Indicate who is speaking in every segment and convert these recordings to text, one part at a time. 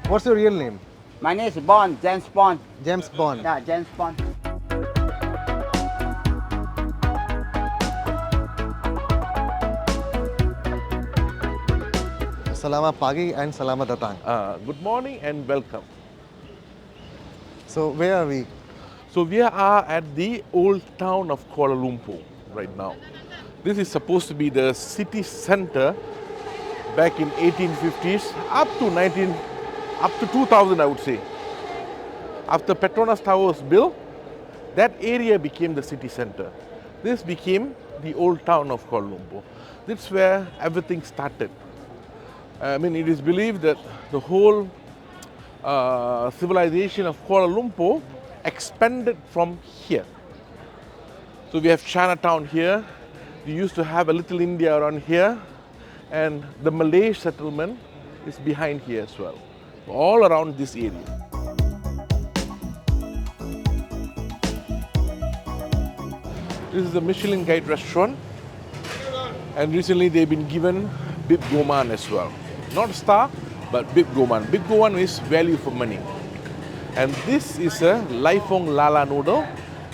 Speaker 1: What's your real name?
Speaker 2: My name is Bond, James Bond.
Speaker 1: James Bond.
Speaker 2: Yeah, James Bond.
Speaker 1: Selamat pagi and selamat datang.
Speaker 3: Good morning and welcome.
Speaker 1: So where are we?
Speaker 3: So we are at the old town of Kuala Lumpur right now. This is supposed to be the city center back in 1850s up to 2000 I would say. After Petronas Tower was built, that area became the city center. This became the old town of Kuala Lumpur. This is where everything started. I mean, it is believed that the whole civilization of Kuala Lumpur expanded from here. So we have Chinatown here. We used to have a little India around here, and the Malay settlement is behind here as well, all around this area. This is the Michelin Guide restaurant, and recently they've been given Bib Goman as well. Not star, but Bib Goman. Bib Goman is value for money. And this is a Laifong Lala noodle,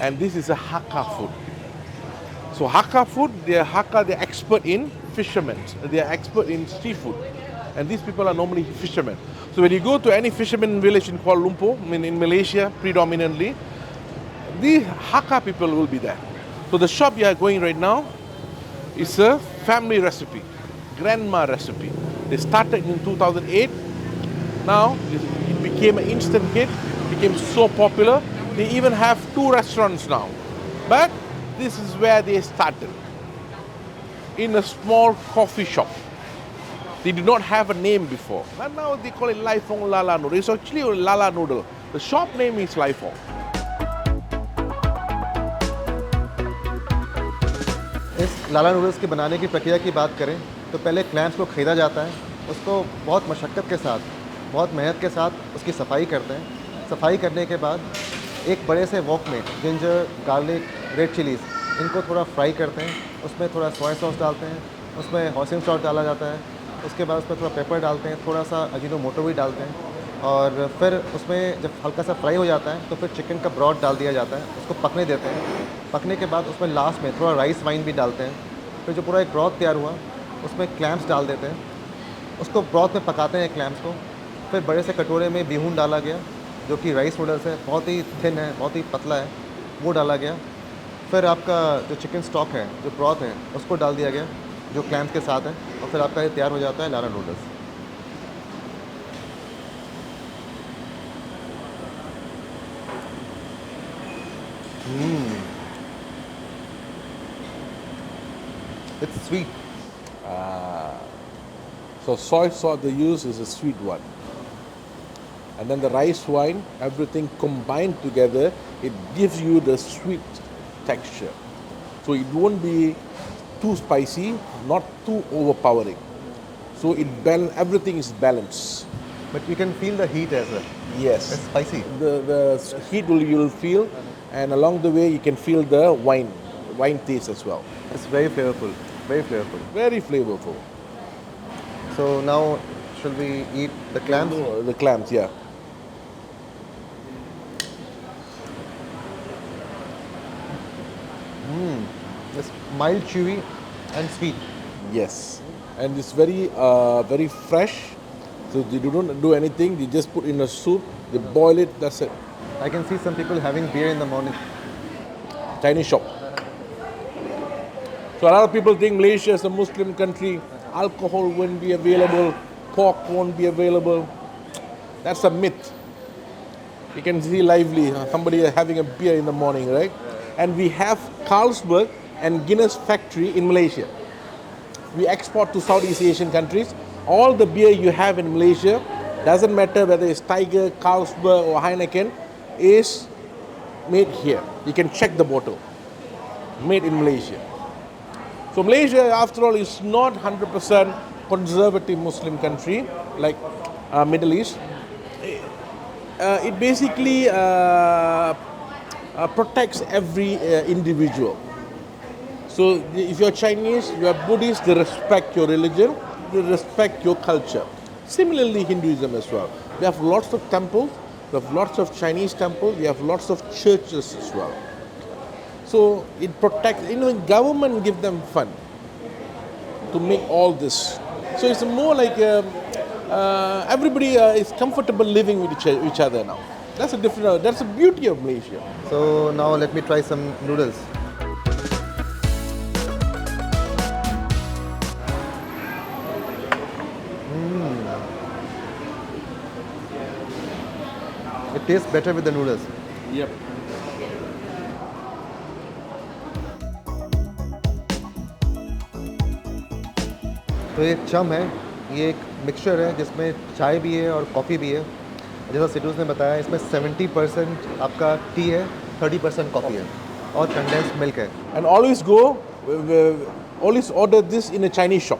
Speaker 3: and this is a Hakka food. So Hakka food, they're expert in fishermen. They are expert in seafood. And these people are normally fishermen. So when you go to any fisherman village in Kuala Lumpur, I mean in Malaysia predominantly, the Hakka people will be there. So the shop you are going right now is a family recipe, grandma recipe. They started in 2008. Now it became an instant hit, became so popular. They even have 2 restaurants now. But this is where they started, in a small coffee shop. They did not have a name before. But now they call it Laifong Lala Noodle. It's actually a Lala Noodle. The shop name is Laifong.
Speaker 1: इस लाला noodles के बनाने की प्रक्रिया की बात करें तो पहले क्लैम्स को ख़रीदा जाता है, उसको बहुत मशक्क़त के साथ, बहुत मेहनत के साथ उसकी सफाई करते हैं। सफाई करने के बाद एक बड़े से वॉक में जिंजर, गार्लिक, रेड चिलीज़ इनको थोड़ा फ्राई करते हैं, उसमें थोड़ा सोया सॉस डालते हैं, उसमें हॉसिन सॉल्ट डाला जाता है, उसके बाद उसमें थोड़ा पेपर डालते हैं, थोड़ा सा अजीनोमोटो भी डालते हैं, और फिर उसमें जब हल्का सा फ्राई हो जाता है तो फिर चिकन का ब्रॉड डाल दिया जाता है, उसको पकने देते हैं। पकने के बाद उसमें लास्ट में थोड़ा राइस वाइन भी डालते हैं। फिर जो पूरा एक ब्रॉथ तैयार हुआ उसमें क्लैम्स डाल देते हैं, उसको ब्रॉथ में पकाते हैं क्लैम्स को। फिर बड़े से कटोरे में बीहून डाला गया जो कि राइस नूडल्स है, बहुत ही थिन है, बहुत ही पतला है, वो डाला गया। फिर आपका जो चिकन स्टॉक है, जो ब्रॉथ है, उसको डाल दिया गया जो क्लैम्स के साथ है, और फिर आपका ये तैयार हो जाता है लाला noodles. It's sweet.
Speaker 3: So soy sauce they use is a sweet one. And then the rice wine, everything combined together, it gives you the sweet texture. So it won't be too spicy, not too overpowering. So everything is balanced.
Speaker 1: But you can feel the heat as well.
Speaker 3: Yes.
Speaker 1: It's spicy.
Speaker 3: The heat you'll feel, and along the way you can feel the wine taste as well.
Speaker 1: It's very flavorful. Very flavorful.
Speaker 3: Very flavorful.
Speaker 1: So now, shall we eat the clams?
Speaker 3: The clams, yeah.
Speaker 1: It's mild, chewy, and sweet.
Speaker 3: Yes, and it's very fresh. So they don't do anything. They just put in a soup. They boil it. That's it.
Speaker 1: I can see some people having beer in the morning.
Speaker 3: Chinese shop. So a lot of people think Malaysia is a Muslim country. Alcohol won't be available. Pork won't be available. That's a myth. You can see lively somebody having a beer in the morning, right? And we have Carlsberg and Guinness factory in Malaysia. We export to Southeast Asian countries. All the beer you have in Malaysia, doesn't matter whether it's Tiger, Carlsberg or Heineken, is made here. You can check the bottle. Made in Malaysia. So Malaysia, after all, is not 100% conservative Muslim country like Middle East. It basically protects every individual. So if you're Chinese, you are Buddhist, they respect your religion, they respect your culture. Similarly, Hinduism as well. We have lots of temples, we have lots of Chinese temples, we have lots of churches as well. So it protects, government give them fund to make all this. So it's more like everybody is comfortable living with each other now. That's that's the beauty of Malaysia.
Speaker 1: So now let me try some noodles. It tastes better with the noodles.
Speaker 3: Yep.
Speaker 1: तो ये चम है, ये एक mixture है जिसमें चाय भी है और कॉफ़ी भी है। जैसा सिटूस ने बताया, इसमें 70% आपका टी है, 30% कॉफ़ी है और कंडेंस्ड मिल्क है।
Speaker 3: And always order this in a Chinese shop.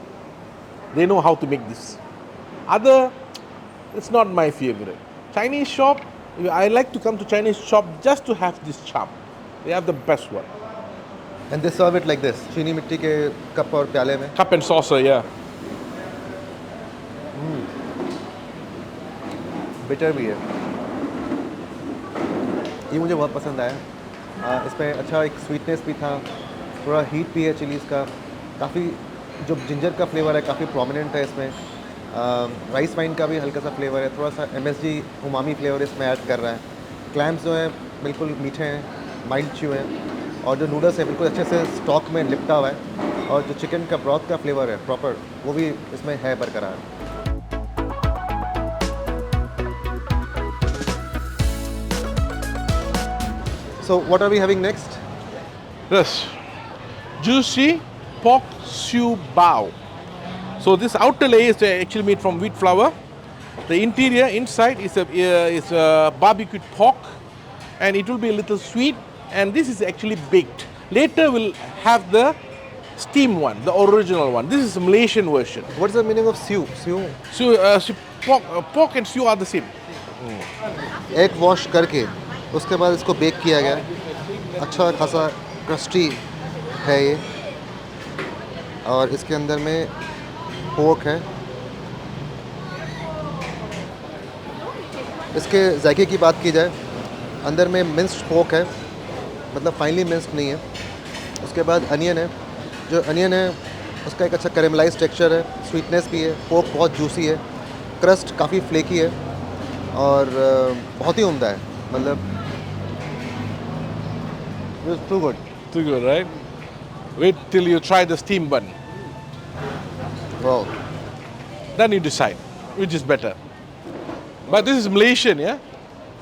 Speaker 3: They know how to make this. Other, it's not my favorite. Chinese shop, I like to come to Chinese shop just to have this charm. They have the best one.
Speaker 1: And they serve it like this, चीनी मिट्टी के cup और प्याले में।
Speaker 3: Cup and saucer, yeah.
Speaker 1: Bitter भी है, ये मुझे बहुत पसंद आया। इसमें अच्छा एक स्वीटनेस भी था, थोड़ा हीट भी है चिलीज़ का, काफ़ी जो जिंजर का फ्लेवर है काफ़ी प्रोमिनेंट है इसमें। राइस वाइन का भी हल्का सा फ्लेवर है, थोड़ा सा MSG उमामी फ्लेवर इसमें ऐड कर रहा है। क्लैम्स जो हैं बिल्कुल मीठे हैं, माइल्ड च्यू हैं, और जो नूडल्स है बिल्कुल अच्छे से स्टॉक में लिपटा हुआ है, और जो चिकन का ब्रॉथ का फ्लेवर है प्रॉपर, वो भी इसमें है बरकरार। So what are we having next?
Speaker 3: Yes, juicy pork siu bao. So this outer layer is actually made from wheat flour. The interior inside is a barbecued pork, and it will be a little sweet. And this is actually baked. Later we'll have the steam one, the original one. This is the Malaysian version.
Speaker 1: What's the meaning of siu?
Speaker 3: So pork and siu are the same.
Speaker 1: Egg wash करके उसके बाद इसको bake किया गया, अच्छा खासा crusty है ये, और इसके अंदर में पोर्क है। इसके जायके की बात की जाए, अंदर में मिंस्ड पोर्क है, मतलब फाइनली मिंस्ड नहीं है। उसके बाद अनियन है, जो अनियन है उसका एक अच्छा कैरेमलाइज टेक्सचर है, स्वीटनेस भी है, पोर्क बहुत जूसी है, क्रस्ट काफ़ी फ्लेकी है और बहुत ही उम्दा है, मतलब it's too good.
Speaker 3: Too good, right? Wait till you try the steam bun.
Speaker 1: Wow.
Speaker 3: Then you decide which is better. But this is Malaysian, yeah?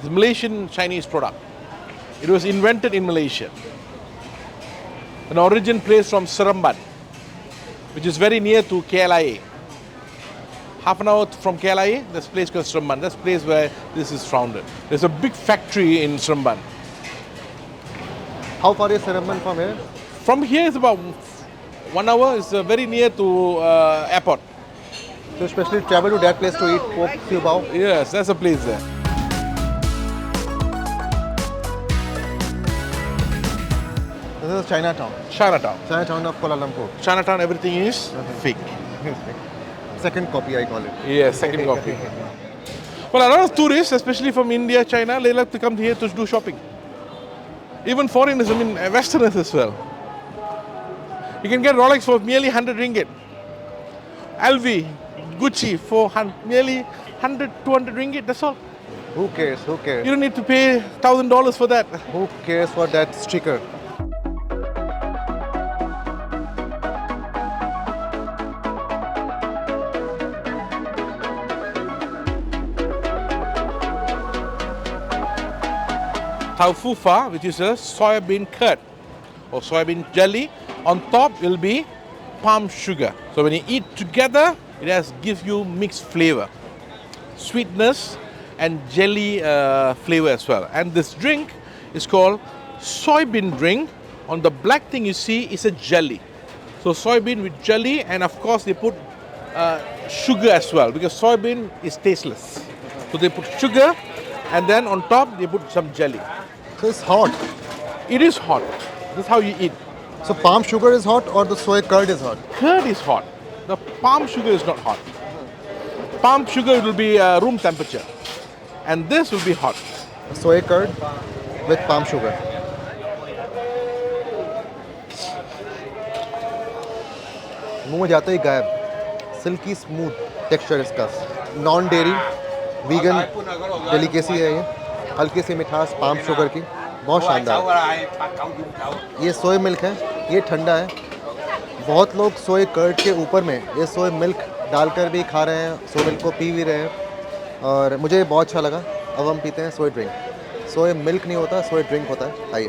Speaker 3: It's Malaysian Chinese product. It was invented in Malaysia. An origin place from Seremban, which is very near to KLIA. Half an hour from KLIA, there's a place called Seremban. That's the place where this is founded. There's a big factory in Seremban.
Speaker 1: How far is Seremban from here?
Speaker 3: From here it's about 1 hour. It's very near to airport.
Speaker 1: So especially travel to that place to eat pork siu bao.
Speaker 3: Yes, that's a place there.
Speaker 1: This is Chinatown.
Speaker 3: Chinatown.
Speaker 1: Chinatown of Kuala Lumpur.
Speaker 3: Chinatown, everything is fake.
Speaker 1: Second copy, I call it.
Speaker 3: Yes, second copy. Well, a lot of tourists, especially from India, China, they like to come here to do shopping. Even foreigners, I mean Westerners as well. You can get Rolex for merely 100 ringgit. LV, Gucci for merely 100, 200 ringgit, that's all.
Speaker 1: Who cares? Who cares?
Speaker 3: You don't need to pay $1,000 for that.
Speaker 1: Who cares for that sticker?
Speaker 3: Tau fufa, which is a soybean curd or soybean jelly. On top will be palm sugar. So when you eat together, it gives you mixed flavor, sweetness and jelly flavor as well. And this drink is called soybean drink. On the black thing you see is a jelly. So soybean with jelly, and of course they put sugar as well, because soybean is tasteless. So they put sugar, and then on top they put some jelly.
Speaker 1: So it's hot.
Speaker 3: It is hot. That's how you eat.
Speaker 1: So palm sugar is hot or the soy curd is hot?
Speaker 3: Curd is hot. The palm sugar is not hot. Palm sugar will be room temperature. and this will be hot.
Speaker 1: Soya curd with palm sugar. मुंह में जाते ही गायब, silky smooth texture इसका, non dairy vegan delicacy है ये, हल्की सी मिठास पाम शुगर की, बहुत शानदार। ये सोया मिल्क है, ये ठंडा है। बहुत लोग सोया कर्ड के ऊपर में ये सोया मिल्क डालकर भी खा रहे हैं, सोया मिल्क को पी भी रहे हैं, और मुझे बहुत अच्छा लगा। अब हम पीते हैं सोया ड्रिंक। सोया मिल्क नहीं होता, सोया ड्रिंक होता है। आइए।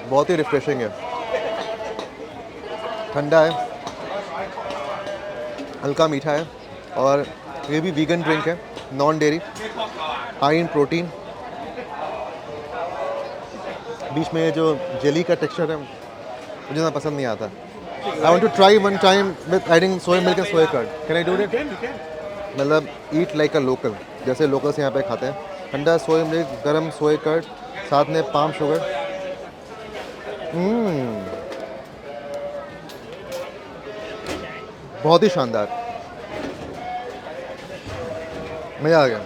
Speaker 1: बहुत ही रिफ्रेशिंग है, ठंडा है, हल्का मीठा है, और ये भी वीगन ड्रिंक है, non dairy, high in protein. बीच में ये जो जेली का टेक्सचर है मुझे ना पसंद नहीं आता। I want to try one time with adding soya milk and soya curd. Can I do it? मतलब ईट लाइक अ लोकल, जैसे लोकल्स यहाँ पे खाते हैं। ठंडा सोया मिल्क, गरम सोया कर्ड, साथ में पाम शुगर। बहुत ही शानदार, मज़ा आ गया।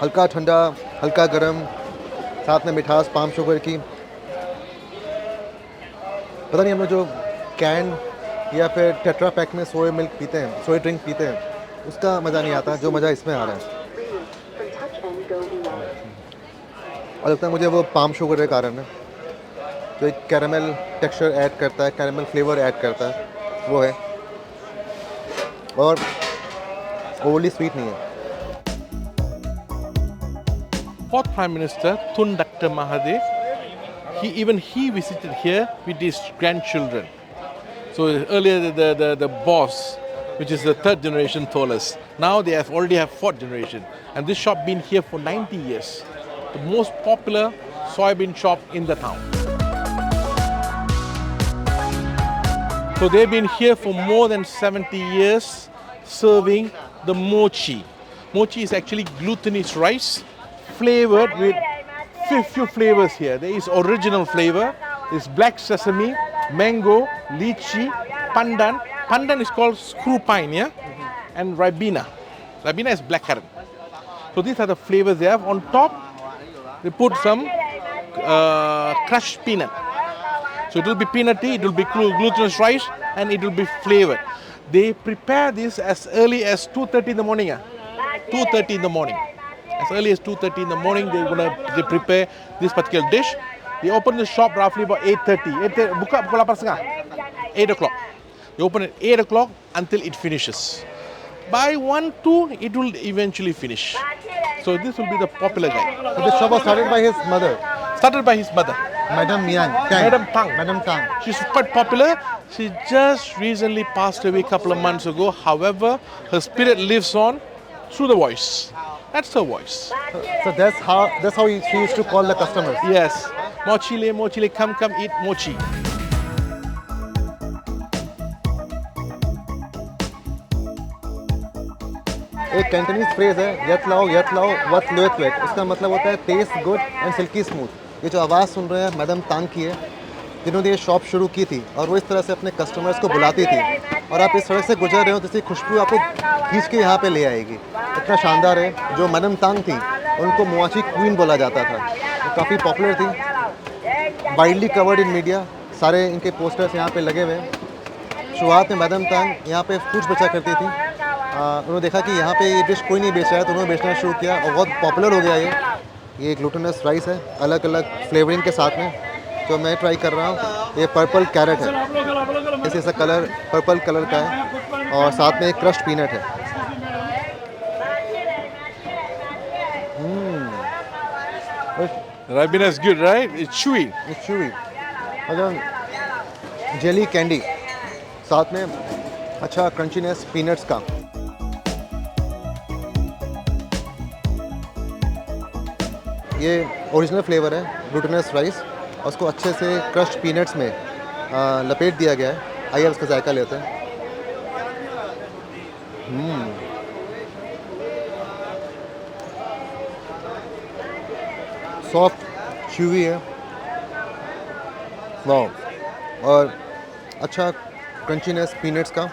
Speaker 1: हल्का ठंडा, हल्का गरम, साथ में मिठास पाम शुगर की। पता नहीं हम लोग जो कैन या फिर टेट्रा पैक में सोया मिल्क पीते हैं, सोया ड्रिंक पीते हैं, उसका मज़ा नहीं आता जो मज़ा इसमें आ रहा है। और लगता है मुझे वो पाम शुगर के कारण है, जो एक कैरामल टेक्सचर ऐड करता है, कैरामल फ्लेवर ऐड करता है, वो है, और ओवरली स्वीट नहीं है।
Speaker 3: Fourth Prime Minister Tun Dr. Mahathir, he visited here with his grandchildren. So earlier the boss, which is the third generation, told us. Now they already have fourth generation, and this shop been here for 90 years. The most popular soybean shop in the town. So they've been here for more than 70 years serving the mochi. Mochi is actually glutinous rice flavored with few flavors here. There is original flavor, there's black sesame, mango, lychee, pandan. Pandan is called screw pine, yeah? And ribena. Ribena is blackcurrant. So these are the flavors they have. On top, they put some crushed peanut. So it will be peanutty, it will be glutinous rice, and it will be flavored. They prepare this as early as 2:30 in the morning. 2:30 in the morning. As early as 2:30 in the morning, they prepare this particular dish. They open the shop roughly about 8:30. Buka pukul 8:30. 8 o'clock. They open at 8 o'clock until it finishes. By 1, 2, it will eventually finish. So this will be the popular guy.
Speaker 1: So this shop was started by his mother,
Speaker 3: Started by his mother,
Speaker 1: Madam Miang.
Speaker 3: Madam Tang.
Speaker 1: Madam Tang.
Speaker 3: She's quite popular. She just recently passed away a couple of months ago. However, her spirit lives on through the voice. That's her voice.
Speaker 1: So that's how she used to call the customers.
Speaker 3: Yes. Mochile, mochile, come eat mochi.
Speaker 1: एक कैंटनीज phrase है, यत लाओ वत लुएत wait. इसका मतलब होता है taste good and silkie smooth. ये जो आवाज़ सुन रहे हैं मैडम तांग की है, जिन्होंने ये शॉप शुरू की थी, और वो इस तरह से अपने कस्टमर्स को बुलाती थी, और आप इस सड़क से गुजर रहे हो तो इसकी खुशबू आपको खींच के यहाँ पे ले आएगी। इतना शानदार है। जो मैडम तांग थी उनको मुआची क्वीन बोला जाता था, वो काफ़ी पॉपुलर थी, वाइडली कवर्ड इन मीडिया, सारे इनके पोस्टर्स यहाँ पे लगे हुए हैं। शुरुआत में मैडम तांग यहाँ पे फ्रूट्स बेचा करती थी। उन्होंने देखा कि यहाँ पे ये डिश कोई नहीं बेच रहा है, तो उन्होंने बेचना शुरू किया और बहुत पॉपुलर हो गया ये ग्लूटेनस राइस है, अलग अलग फ्लेवरिंग के साथ में। तो मैं ट्राई कर रहा हूँ। ये पर्पल कैरेट है, इस ऐसा कलर पर्पल कलर का है, और साथ में एक क्रश्ड पीनट है।
Speaker 3: Ribena is good, right? It's chewy.
Speaker 1: It's chewy। और जेली कैंडी साथ में, अच्छा क्रंचीनेस पीनट्स का। ये ओरिजिनल फ्लेवर है ग्लूटेनस राइस, और उसको अच्छे से क्रश्ड पीनट्स में लपेट दिया गया है। आइए उसका जायका लेते हैं। सॉफ्ट च्यूवी है, वाह, और अच्छा क्रंचीनेस पीनट्स का,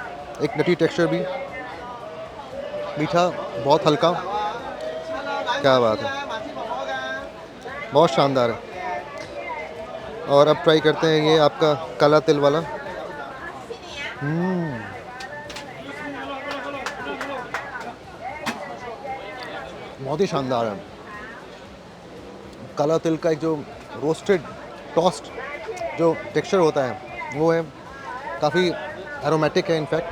Speaker 1: एक नटी टेक्सचर भी, मीठा बहुत हल्का, क्या बात है, बहुत शानदार है। और अब ट्राई करते हैं ये आपका काला तिल वाला। बहुत ही शानदार है। काला तिल का एक जो रोस्टेड टोस्ट जो टेक्सचर होता है वो है, काफ़ी एरोमेटिक है in fact.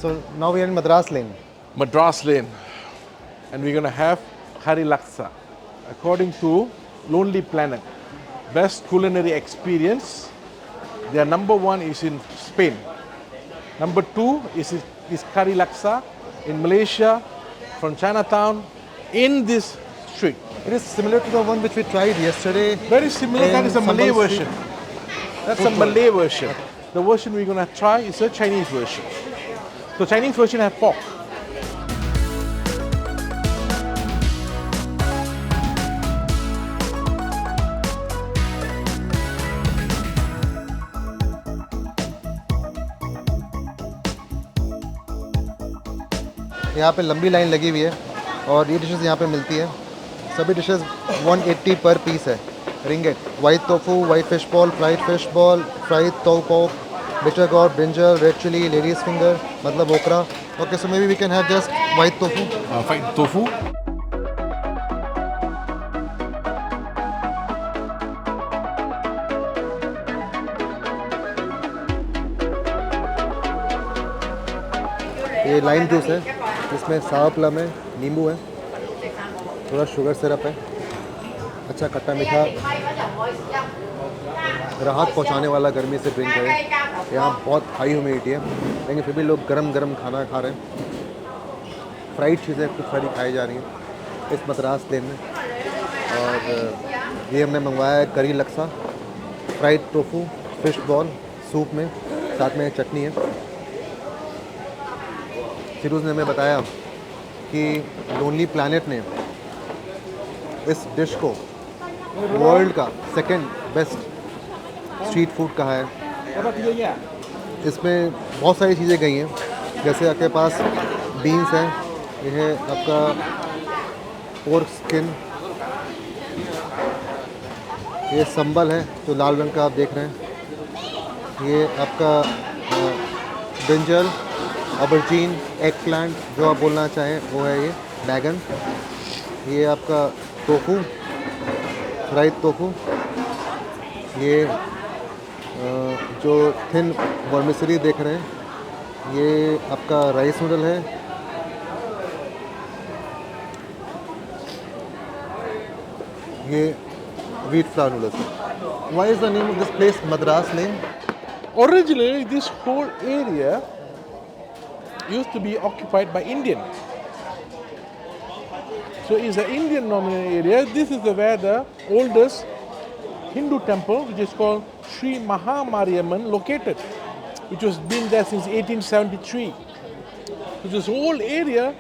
Speaker 1: So now we are in Madras Lane.
Speaker 3: Madras Lane, and we're gonna have Hari Laksa. According to Lonely Planet, best culinary experience. Their number one is in Spain. Number two is Kari Laksa in Malaysia, from Chinatown, in this street.
Speaker 1: It is similar to the one which we tried yesterday.
Speaker 3: Very similar. That
Speaker 1: in
Speaker 3: is a Malay
Speaker 1: Sambal Street.
Speaker 3: version. That's a Malay version. The version we're gonna try is a Chinese version. The Chinese version has pork.
Speaker 1: यहाँ पे लंबी line लगी हुई है और ये dishes यहाँ पे मिलती है। सभी डिशेस 180 पर पीस है, ringgit. White tofu, white fish ball, fried tau pok, bitter gourd, brinjal, red chilli, ladies finger मतलब okra. Okay, so maybe we can have just white tofu.
Speaker 3: Fried tofu.
Speaker 1: ये lime juice है जिसमें सावा plum है, नींबू है, थोड़ा sugar syrup है, अच्छा खट्टा मीठा, राहत पहुंचाने वाला गर्मी से ड्रिंक है। यहाँ बहुत हाई ह्यूमिडिटी है लेकिन फिर भी लोग गरम गरम खाना खा रहे हैं। फ्राइड चीज़ें कुछ सारी खाई जा रही हैं इस मद्रास लेन में। और ये हमने मंगवाया है curry laksa, fried tofu, fish ball soup में, साथ में चटनी है। फिरोज़ ने हमें बताया कि लोनली प्लैनेट ने इस डिश को वर्ल्ड का सेकंड बेस्ट स्ट्रीट फूड कहा है। इसमें बहुत सारी चीज़ें गई हैं, जैसे आपके पास बीन्स हैं, यह है आपका पोर्क स्किन, ये संबल है जो लाल रंग का आप देख रहे हैं, ये आपका ब्रिंजल, ऑबरजीन, एग प्लांट जो आप बोलना चाहें वो है, ये बैगन, ये आपका टोफू, फ्राइड टोफू, ये जो थिन वर्मिसली देख रहे हैं ये आपका राइस नूडल है, ये व्हीट फ्लावर नूडल्स है। Why is the name of this place Madras Lane?
Speaker 3: Originally, this whole area used to be occupied by Indians. So it's an Indian dominated area. This is where the oldest Hindu temple, which is called Sri Mahamariamman, located, which was been there since 1873. So this whole area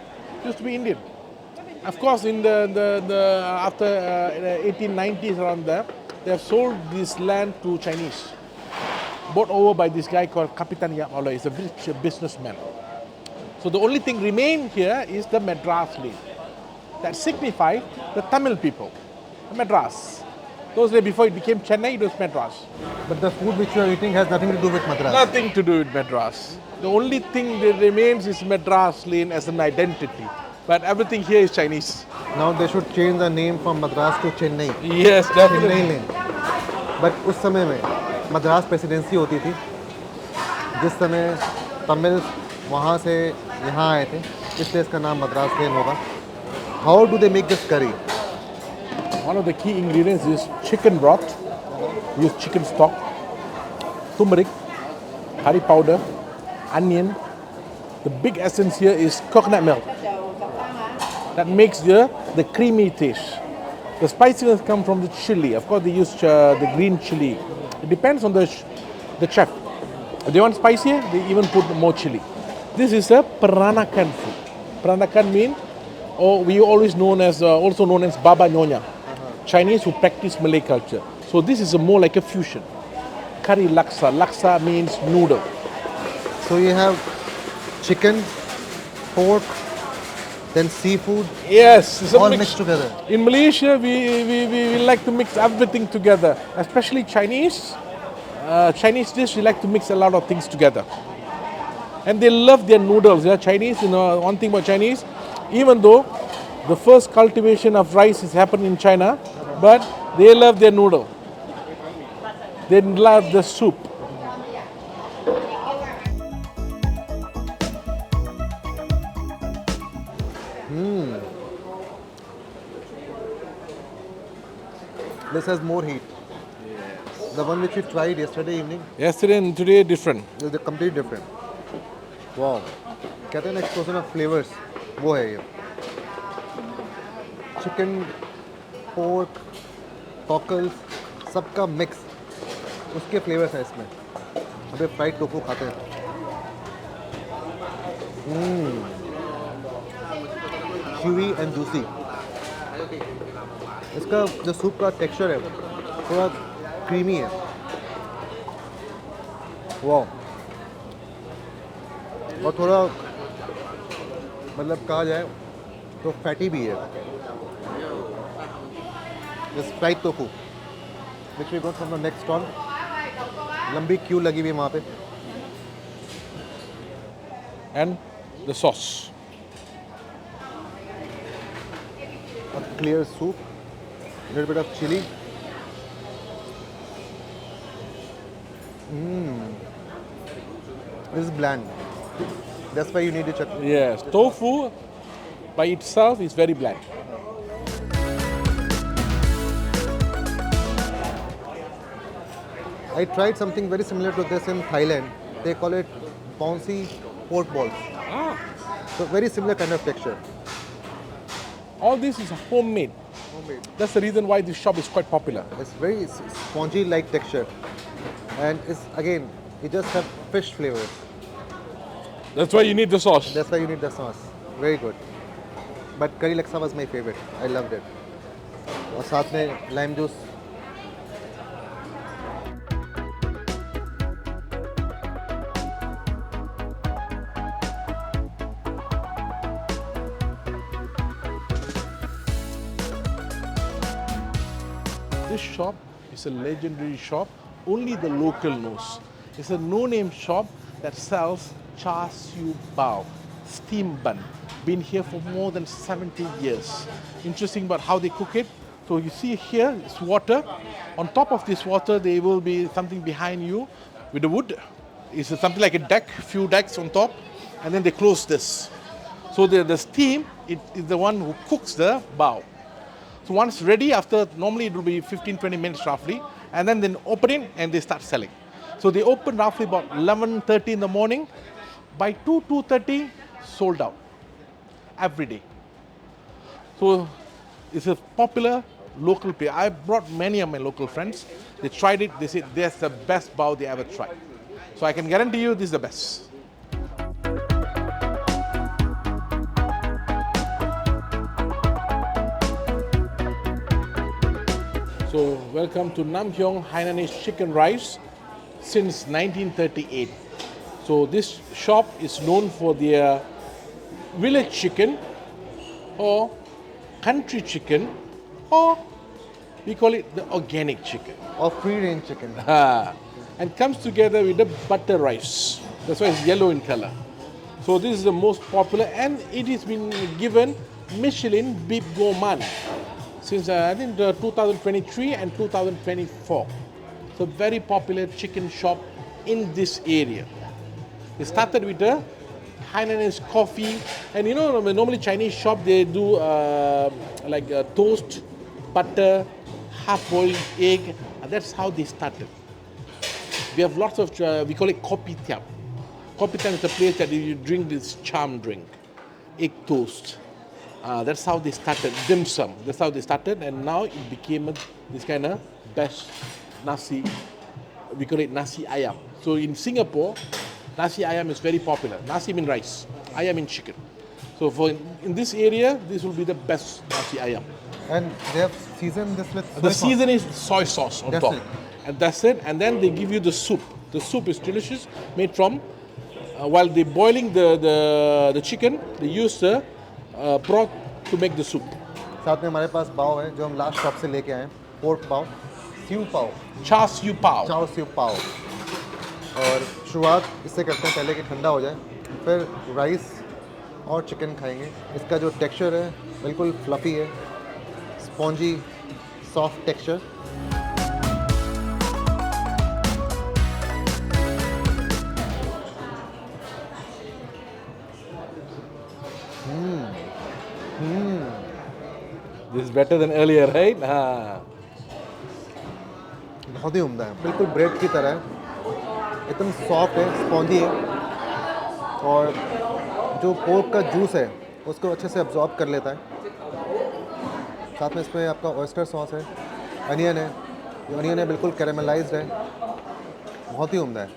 Speaker 3: used to be Indian. Of course, in the after 1890s around there, they have sold this land to Chinese, bought over by this guy called Kapitan Yap Aulai. He's a rich businessman. So the only thing remained here is the Madras Lane. That signifies the Tamil people, Madras. Those days before it became Chennai, it was Madras.
Speaker 1: But the food which you are eating has nothing to do with Madras.
Speaker 3: Nothing to do with Madras. The only thing that remains is Madras Lane as an identity. But everything here is Chinese.
Speaker 1: Now they should change the name from Madras to Chennai.
Speaker 3: Yes,
Speaker 1: Chennai
Speaker 3: definitely.
Speaker 1: Lane. But उस समय में Madras presidency होती थी, जिस समय तमिल वहाँ से यहाँ आए थे, इसलिए इसका नाम मद्रास लेन होगा। How do they make this curry?
Speaker 3: One of the key ingredients is chicken broth. Use chicken stock, turmeric, curry powder, onion. The big essence here is coconut milk. That makes the creamy taste. The spiciness comes from the chili. Of course, they use the green chili. It depends on the chef. If they want spicier, they even put more chili. This is a Peranakan food. Peranakan means, or we always known as also known as Baba Nyonya, Chinese who practice Malay culture. So this is more like a fusion. curry laksa. Laksa means noodle.
Speaker 1: So you have chicken, pork, then seafood,
Speaker 3: Yes, it's a
Speaker 1: all
Speaker 3: mix.
Speaker 1: mixed together.
Speaker 3: In Malaysia, we like to mix everything together, especially Chinese. Chinese dish, we like to mix a lot of things together. And they love their noodles. Yeah, Chinese, one thing about Chinese, even though the first cultivation of rice is happened in China, but they love their noodle. They love the soup.
Speaker 1: This has more heat. The one which we tried yesterday evening
Speaker 3: Yesterday and today different.
Speaker 1: is completely different. Wow. कहते हैं ना explosion of flavours, वो है ये. Chicken, pork, cockles, सबका mix, उसके flavours हैं इसमें. अबे फ्राइड टोफू खाते हैं. Chewy and juicy. इसका जो सूप का टेक्सचर है थोड़ा क्रीमी है. वाह. और थोड़ा मतलब कहा जाए तो फैटी भी है. This fried tofu which we got from the next stall. लंबी क्यू लगी हुई है वहाँ पे.
Speaker 3: And the sauce.
Speaker 1: A clear soup, little bit of chili. This is bland. That's why you need the chutney.
Speaker 3: Yes, tofu by itself is very bland.
Speaker 1: I tried something very similar to this in Thailand. They call it bouncy pork balls. So very similar kind of texture.
Speaker 3: All this is homemade.
Speaker 1: Homemade.
Speaker 3: That's the reason why this shop is quite popular.
Speaker 1: It's very spongy like texture. And it's again, it just have fish flavors.
Speaker 3: That's why you need the sauce.
Speaker 1: That's why you need the sauce. Very good. But curry laksa was my favorite. I loved it. और साथ में lime juice.
Speaker 3: This shop is a legendary shop. Only the local knows. It's a no-name shop that sells char siu bao, steam bun. Been here for more than 70 years. Interesting about how they cook it. So you see here, it's water. On top of this water, there will be something behind you with the wood. It's something like a deck, few decks on top, and then they close this. So the steam is the one who cooks the bao. So once ready, after normally it will be 15-20 minutes roughly, and then open it and they start selling. So they open roughly about 11:30 in the morning. By 2:30, sold out every day. So it's a popular local place. I brought many of my local friends. They tried it. They said that's the best bao they ever tried. So I can guarantee you this is the best. So welcome to Nam Hyong Hainanese Chicken Rice since 1938. So this shop is known for their village chicken or country chicken, or we call it the organic chicken.
Speaker 1: Or free range chicken.
Speaker 3: And comes together with the butter rice. That's why it's yellow in color. So this is the most popular, and it has been given Michelin Bib Gourmand since I think 2023 and 2024. So very popular chicken shop in this area. They started with the Hainanese coffee, and you know normally Chinese shop they do like toast, butter, half-boiled egg. And that's how they started. We have lots of we call it kopitiam. Kopitiam is a place that you drink this charm drink, egg toast. That's how they started. Dim sum. That's how they started, and now it became this kind of best nasi. We call it nasi ayam. So in Singapore, nasi ayam is very popular. Nasi means rice, ayam means chicken. So for in this area, this will be the best nasi ayam.
Speaker 1: And they have seasoned this with soy
Speaker 3: The
Speaker 1: sauce.
Speaker 3: season is soy sauce on
Speaker 1: That's
Speaker 3: top.
Speaker 1: it.
Speaker 3: and that's it. And then they give you the soup. The soup is delicious, made from. While they boiling the chicken, they use the broth to make the soup.
Speaker 1: साथ में हमारे पास पाव है जो हम last shop से लेके आए हैं, पोर्क पाव, स्यू पाव,
Speaker 3: Char siu pao.
Speaker 1: चाव स्यू पाव। और शुरुआत इससे करते हैं पहले कि ठंडा हो जाए, फिर राइस और चिकन खाएंगे। इसका जो टेक्सचर है बिल्कुल फ्लफ़ी है, spongy soft texture.
Speaker 3: This is better than earlier, right? Ah.
Speaker 1: बहुत ही उम्दा है, बिल्कुल ब्रेड की तरह है, एकदम सॉफ्ट है, स्पॉन्जी है और जो पोर्क का जूस है उसको अच्छे से अब्जॉर्ब कर लेता है। साथ में इसमें आपका ऑयस्टर सॉस है, अनियन है, ये अनियन है बिल्कुल कैरेमलाइज्ड है, बहुत ही उम्दा है।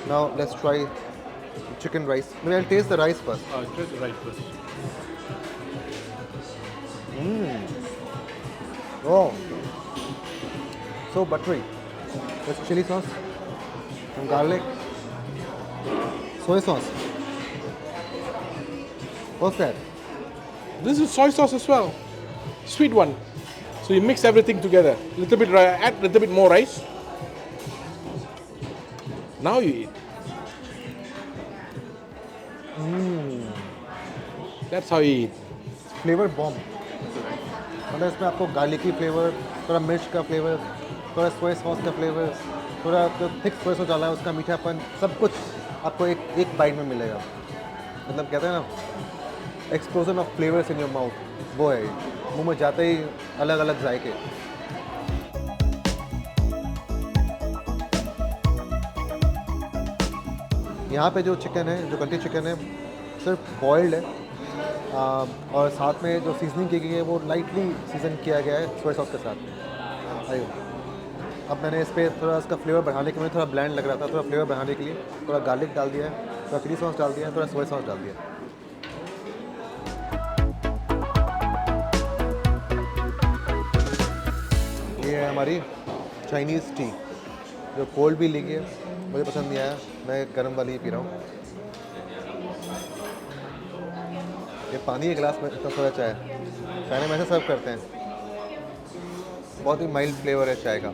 Speaker 1: Now let's try chicken rice. I will taste the rice first.
Speaker 3: Taste the rice first.
Speaker 1: Oh, so buttery. With chili sauce and garlic, soy sauce. What's that?
Speaker 3: This is soy sauce as well, sweet one. So you mix everything together. Little bit, add little bit more rice. Now you eat. That's how you eat.
Speaker 1: Flavour bomb, मतलब इसमें आपको garlicky flavour, थोड़ा मिर्च का flavour, थोड़ा soya sauce का flavour, थोड़ा जो थिक सोया सॉस डाला है उसका मीठापन, सब कुछ आपको एक बाइट में मिलेगा। मतलब कहते हैं ना explosion of flavours in your mouth, वो है ये। मुंह में जाते ही अलग अलग जायके। यहाँ पे जो चिकन है, जो कंट्री चिकन है, सिर्फ बॉइल्ड है और साथ में जो सीजनिंग की गई है वो लाइटली सीजन किया गया है सोया सॉस के साथ। आइए, अब मैंने इस पर थोड़ा इसका फ्लेवर बढ़ाने के लिए, थोड़ा ब्लैंड लग रहा था, थोड़ा फ्लेवर बढ़ाने के लिए थोड़ा गार्लिक डाल दिया है, थोड़ा चिली सॉस डाल दिया है, थोड़ा सोया सॉस डाल दिया है। ये है हमारी चाइनीज़ टी, जो कोल्ड भी ली है, मुझे पसंद नहीं आया, मैं गर्म वाली ही पी रहा हूँ। ये पानी के गिलास में इतना थोड़ा चाय, चाइना में ऐसे सर्व करते हैं, बहुत ही माइल्ड फ्लेवर है चाय का।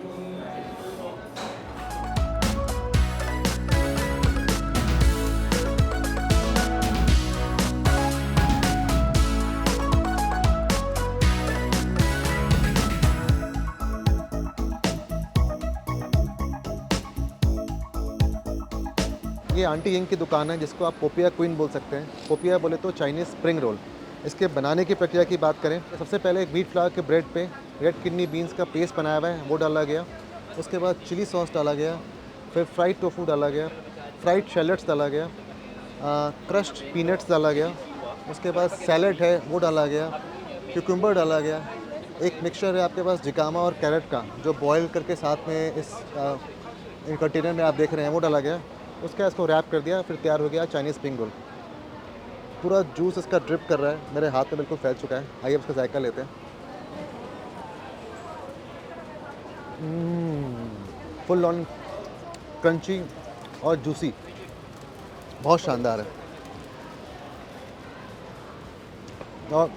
Speaker 1: ये आंटी यंग की दुकान है जिसको आप पोपिया क्वीन बोल सकते हैं। पोपिया बोले तो चाइनीज़ स्प्रिंग रोल। इसके बनाने की प्रक्रिया की बात करें, सबसे पहले एक व्हीट फ्लावर के ब्रेड पे रेड किडनी बीन्स का पेस्ट बनाया हुआ है वो डाला गया, उसके बाद चिली सॉस डाला गया, फिर फ्राइड टोफू डाला गया, फ्राइड शैलट्स डाला गया, क्रश्ड पीनट्स डाला गया, उसके बाद सैलड है वो डाला गया, क्यूकम्बर डाला गया, एक मिक्सचर है आपके पास जिकामा और कैरेट का जो बॉयल करके साथ में इस कंटेनर में आप देख रहे हैं वो डाला गया, उसके इसको रैप कर दिया, फिर तैयार हो गया चाइनीज़ स्प्रिंग रोल। पूरा जूस इसका ड्रिप कर रहा है, मेरे हाथ में बिल्कुल फैल चुका है। आइए उसका जायका लेते हैं। फुल ऑन क्रंची और जूसी, बहुत शानदार है और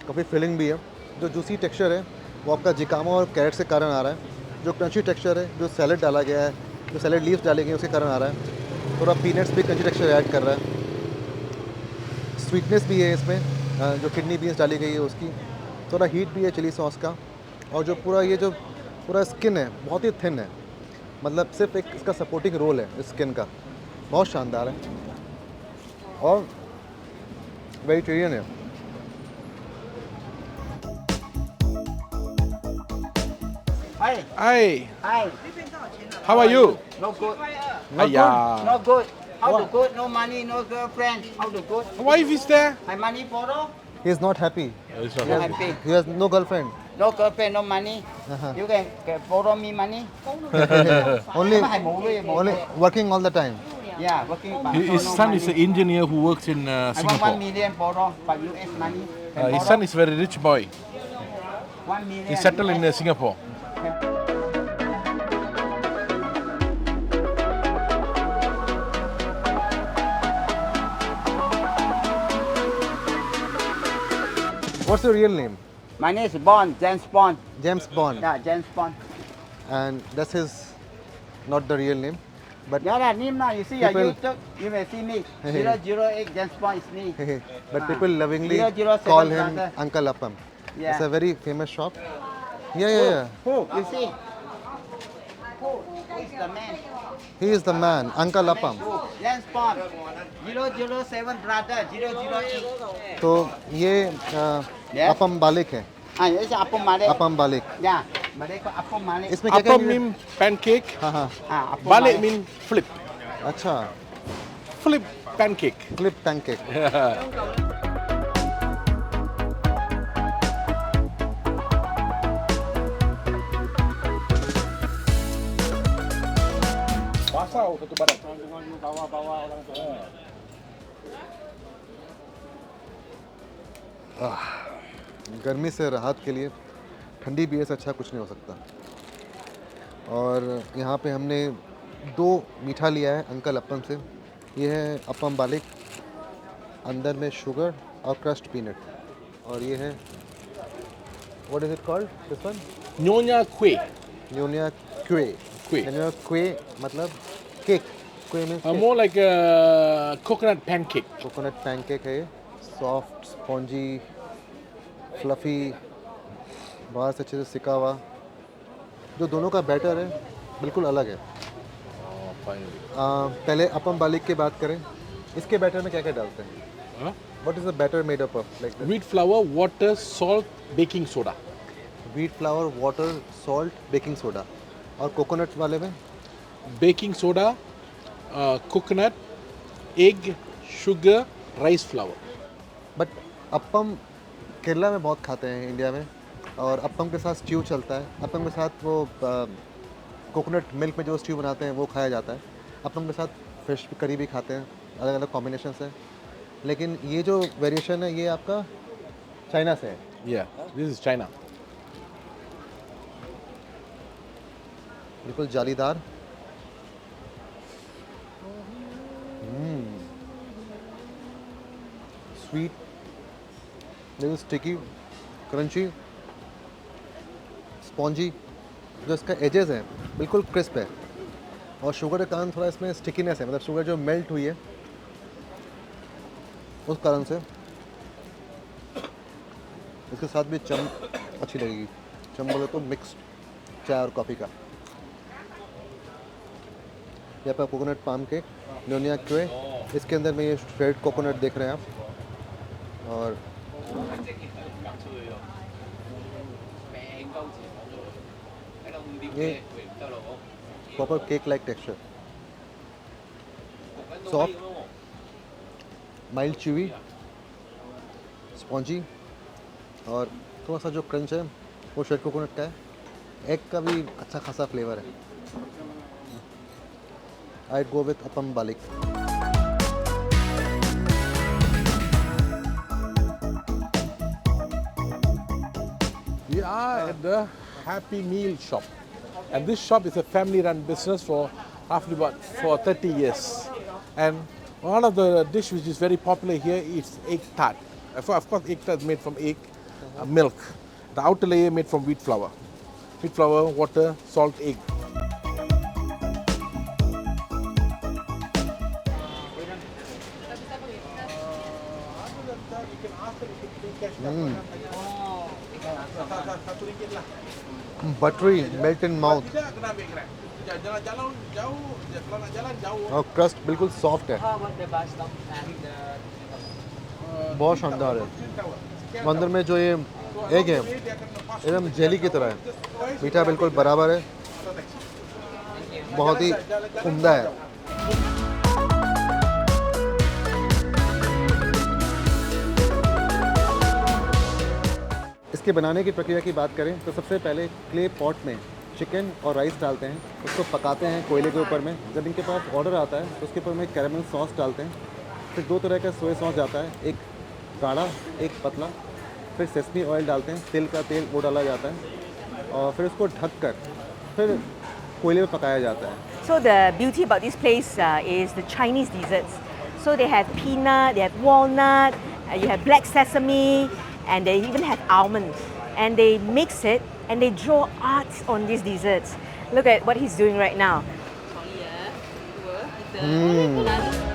Speaker 1: काफ़ी फिलिंग भी है। जो जूसी टेक्सचर है वो आपका जिकामा और कैरेट से कारण आ रहा है। जो क्रंची टेक्सचर है, जो सैलड डाला गया है, जो सैलड लीव्स डाले गए उसके कारण आ रहा है। थोड़ा पीनट्स भी क्रंची टेक्सचर ऐड कर रहा है। स्वीटनेस भी है इसमें, जो किडनी बीन्स डाली गई है उसकी। थोड़ा हीट भी है चिली सॉस का, और जो पूरा ये जो पूरा स्किन है बहुत ही थिन है, मतलब सिर्फ एक इसका सपोर्टिंग रोल है इस स्किन का, बहुत शानदार है और वेजिटेरियन है।
Speaker 2: Hi.
Speaker 3: Hi,
Speaker 2: Hi.
Speaker 3: how are you?
Speaker 2: No good. No
Speaker 3: Aiya.
Speaker 2: good. No good. How to good? No money, no girlfriend. How to good?
Speaker 3: Wife is there?
Speaker 2: My money borrow?
Speaker 1: He is not happy.
Speaker 3: It's not
Speaker 2: No
Speaker 3: happy.
Speaker 2: happy.
Speaker 1: He has no girlfriend.
Speaker 2: No girlfriend, no money. You can borrow me money.
Speaker 1: Only
Speaker 2: Hai bố luôn, bố
Speaker 1: only
Speaker 2: luôn.
Speaker 1: working all the time.
Speaker 2: Yeah, working. but
Speaker 3: His
Speaker 2: no
Speaker 3: son is
Speaker 2: money.
Speaker 3: an engineer who works in
Speaker 2: I want 1
Speaker 3: Singapore.
Speaker 2: million borrow, but US money. Can
Speaker 3: His
Speaker 2: borrow?
Speaker 3: son is very rich boy.
Speaker 2: 1 million.
Speaker 3: He settled in
Speaker 2: US.
Speaker 3: Singapore.
Speaker 1: What's your real name?
Speaker 2: My name is Bond, James Bond.
Speaker 1: James Bond.
Speaker 2: Yeah, James Bond.
Speaker 1: And that's his, not the real name. But
Speaker 2: Yeah, that name now. You see,
Speaker 1: People-
Speaker 2: YouTube, you may see me. 008 James Bond is me.
Speaker 1: but people lovingly
Speaker 2: 007
Speaker 1: call him
Speaker 2: brother.
Speaker 1: Uncle Appam.
Speaker 2: Yeah.
Speaker 1: It's a very famous shop. Yeah.
Speaker 2: Who? You see? Who is the man?
Speaker 1: He is the man, Uncle Appam.
Speaker 2: Who? James Bond. 007 brother, 008.
Speaker 1: तो ये
Speaker 2: Yes.
Speaker 1: Appam बालिक है.
Speaker 2: Ah, ये से Apom Malik.
Speaker 1: Appam बालिक.
Speaker 2: Yeah, Malik को Apom Malik.
Speaker 1: इसमें क्या
Speaker 3: Appam
Speaker 1: क्या
Speaker 3: mean pancake,
Speaker 1: हाँ.
Speaker 2: Ah, Apom
Speaker 3: balik
Speaker 2: Malik.
Speaker 3: mean flip.
Speaker 1: अच्छा.
Speaker 3: Flip pancake.
Speaker 1: Clip pancake.
Speaker 3: Pasau satu badan.
Speaker 1: गर्मी से राहत के लिए ठंडी बियर से अच्छा कुछ नहीं हो सकता. और यहाँ पे हमने 2 मीठा लिया है अंकल अपम से. ये है अपम बालिक, अंदर में शुगर और क्रस्ट पीनट. और ये है, what is it called this one?
Speaker 3: Nyonya kueh.
Speaker 1: न्योनिया क्वे.
Speaker 3: Kueh.
Speaker 1: न्योनिया क्वे मतलब केक. क्वे में
Speaker 3: More like a coconut pancake.
Speaker 1: Coconut pancake है ये. सॉफ्ट, स्पॉन्जी, फ्लफी, बाहर से अच्छे से सिका हुआ. जो दोनों का बैटर है बिल्कुल अलग है.
Speaker 3: Oh, finally.
Speaker 1: पहले अपम बालिक की बात करें. इसके बैटर में क्या क्या डालते हैं?
Speaker 3: Huh?
Speaker 1: What is the batter made up of? Like
Speaker 3: Wheat flour, water, salt, baking soda.
Speaker 1: Wheat flour, water, salt, baking soda. और कोकोनट वाले में
Speaker 3: Baking soda, coconut, egg, sugar, rice flour.
Speaker 1: But appam Kerala में बहुत खाते हैं इंडिया में. और अपम के साथ स्ट्यू चलता है. अपम के साथ वो कोकोनट मिल्क में जो स्ट्यू बनाते हैं वो खाया जाता है. अपम के साथ फिश करी भी खाते हैं. अलग अलग कॉम्बिनेशन है. लेकिन ये जो वेरिएशन है ये आपका चाइना से है.
Speaker 3: Yeah, this is China.
Speaker 1: बिल्कुल जालीदार. Sweet, little sticky, crunchy, spongy. जो इसका एजेस है बिल्कुल क्रिस्प है. और शुगर के कारण थोड़ा इसमें स्टिकीनेस है. मतलब शुगर जो मेल्ट हुई है उस कारण से. इसके साथ भी चम अच्छी लगेगी. चम बोले तो मिक्स चाय और कॉफ़ी का. यहाँ पर कोकोनट पाम केक, न्योनिया क्वे. इसके अंदर में ये श्रेड कोकोनट देख रहे हैं आप. और ये proper cake like texture. Soft, mild chewy, spongy. और थोड़ा सा जो क्रंच है वो श्रेड कोकोनट का है. एग का भी अच्छा खासा फ्लेवर है. I'd go with Appam Balik.
Speaker 3: We are at the Happy Meal shop. And this shop is a family-run business for roughly about for 30 years. And one of the dish which is very popular here is egg tart. Of course, egg tart is made from egg, milk. The outer layer made from wheat flour. Wheat flour, water, salt, egg.
Speaker 1: Buttery, melt in mouth. और crust बिल्कुल soft है. बहुत शानदार है. अंदर में जो ये एग है एकदम जेली की तरह है. मीठा बिल्कुल बराबर है. बहुत ही उम्दा है. इसके बनाने की प्रक्रिया की बात करें तो सबसे पहले क्ले पॉट में चिकन और राइस डालते हैं. उसको पकाते हैं कोयले के ऊपर में. जब इनके पास ऑर्डर आता है तो उसके ऊपर में कैरेमल सॉस डालते हैं. फिर 2 तरह का सोया सॉस जाता है, एक गाढ़ा एक पतला. फिर सेसमी ऑयल डालते हैं, तिल का तेल वो डाला जाता है. और फिर उसको ढक कर फिर कोयले में पकाया जाता है.
Speaker 4: So the beauty about this place is the Chinese desserts. So they have peanut, they have walnut, you have black sesame, and they even have almonds. And they mix it and they draw art on these desserts. Look at what he's doing right now.
Speaker 5: Sorry ya, dua kita.